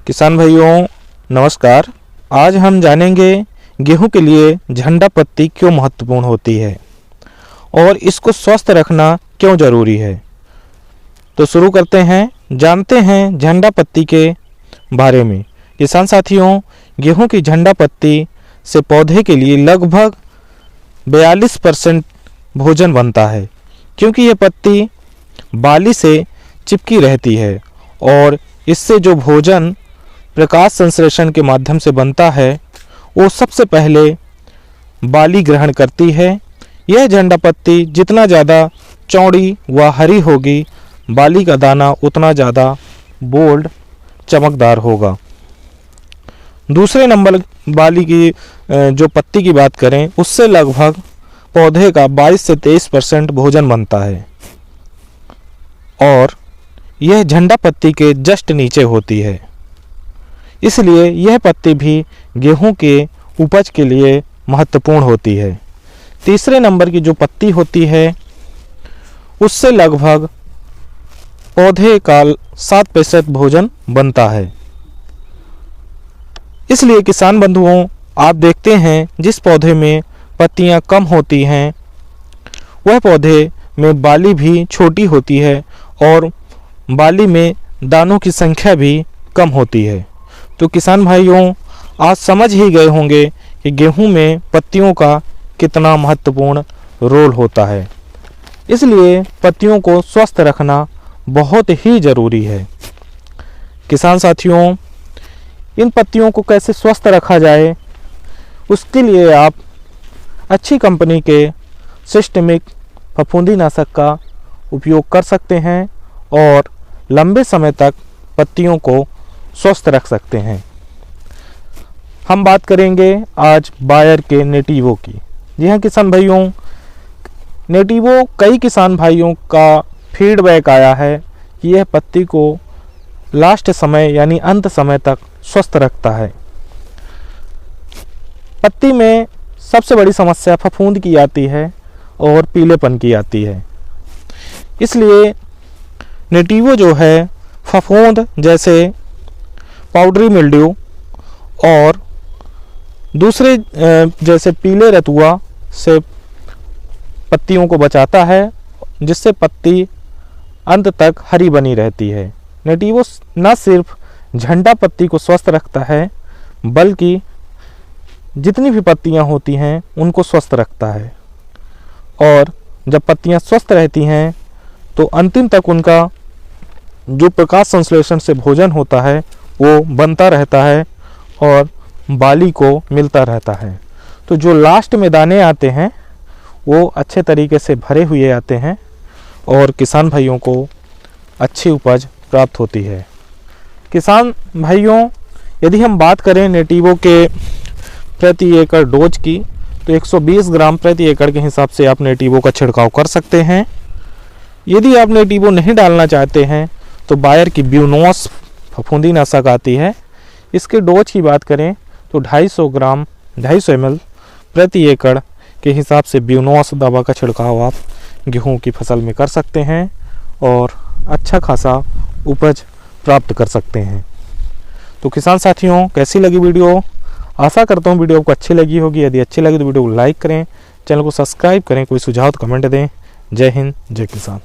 किसान भाइयों नमस्कार। आज हम जानेंगे गेहूं के लिए झंडा पत्ती क्यों महत्वपूर्ण होती है और इसको स्वस्थ रखना क्यों ज़रूरी है। तो शुरू करते हैं, जानते हैं झंडा पत्ती के बारे में। किसान साथियों, गेहूं की झंडा पत्ती से पौधे के लिए लगभग 42% भोजन बनता है, क्योंकि ये पत्ती बाली से चिपकी रहती है और इससे जो भोजन प्रकाश संश्लेषण के माध्यम से बनता है वो सबसे पहले बाली ग्रहण करती है। यह झंडा पत्ती जितना ज़्यादा चौड़ी व हरी होगी, बाली का दाना उतना ज़्यादा बोल्ड चमकदार होगा। दूसरे नंबर बाली की जो पत्ती की बात करें, उससे लगभग पौधे का 22 से 23% भोजन बनता है और यह झंडा पत्ती के जस्ट नीचे होती है, इसलिए यह पत्ती भी गेहूं के उपज के लिए महत्वपूर्ण होती है। तीसरे नंबर की जो पत्ती होती है उससे लगभग पौधे का 7% भोजन बनता है। इसलिए किसान बंधुओं, आप देखते हैं जिस पौधे में पत्तियां कम होती हैं वह पौधे में बाली भी छोटी होती है और बाली में दानों की संख्या भी कम होती है। तो किसान भाइयों, आज समझ ही गए होंगे कि गेहूं में पत्तियों का कितना महत्वपूर्ण रोल होता है। इसलिए पत्तियों को स्वस्थ रखना बहुत ही ज़रूरी है। किसान साथियों, इन पत्तियों को कैसे स्वस्थ रखा जाए, उसके लिए आप अच्छी कंपनी के सिस्टमिक फफूंदीनाशक का उपयोग कर सकते हैं और लंबे समय तक पत्तियों को स्वस्थ रख सकते हैं। हम बात करेंगे आज बायर के नेटिवो की। जी हाँ किसान भाइयों, नेटिवो कई किसान भाइयों का फीडबैक आया है कि यह पत्ती को लास्ट समय यानी अंत समय तक स्वस्थ रखता है। पत्ती में सबसे बड़ी समस्या फफूंद की आती है और पीलेपन की आती है। इसलिए नेटिवो जो है फफूंद जैसे पाउडरी मिल्ड्यू और दूसरे जैसे पीले रतुआ से पत्तियों को बचाता है, जिससे पत्ती अंत तक हरी बनी रहती है। नेटिवो न सिर्फ झंडा पत्ती को स्वस्थ रखता है बल्कि जितनी भी पत्तियां होती हैं उनको स्वस्थ रखता है और जब पत्तियां स्वस्थ रहती हैं तो अंतिम तक उनका जो प्रकाश संश्लेषण से भोजन होता है वो बनता रहता है और बाली को मिलता रहता है। तो जो लास्ट में दाने आते हैं वो अच्छे तरीके से भरे हुए आते हैं और किसान भाइयों को अच्छी उपज प्राप्त होती है। किसान भाइयों, यदि हम बात करें नेटिवो के प्रति एकड़ डोज की, तो 120 ग्राम प्रति एकड़ के हिसाब से आप नेटिवो का छिड़काव कर सकते हैं। यदि आप नेटिवो नहीं डालना चाहते हैं तो बायर की ब्यूनोस फफूंदीनाशक आती है। इसके डोज की बात करें तो 250 ml प्रति एकड़ के हिसाब से ब्यूनोस दवा का छिड़काव आप गेहूं की फसल में कर सकते हैं और अच्छा खासा उपज प्राप्त कर सकते हैं। तो किसान साथियों, कैसी लगी वीडियो? आशा करता हूँ वीडियो आपको अच्छी लगी होगी। यदि अच्छी लगी तो वीडियो को लाइक करें, चैनल को सब्सक्राइब करें, कोई सुझाव तो कमेंट दें। जय हिंद, जय किसान।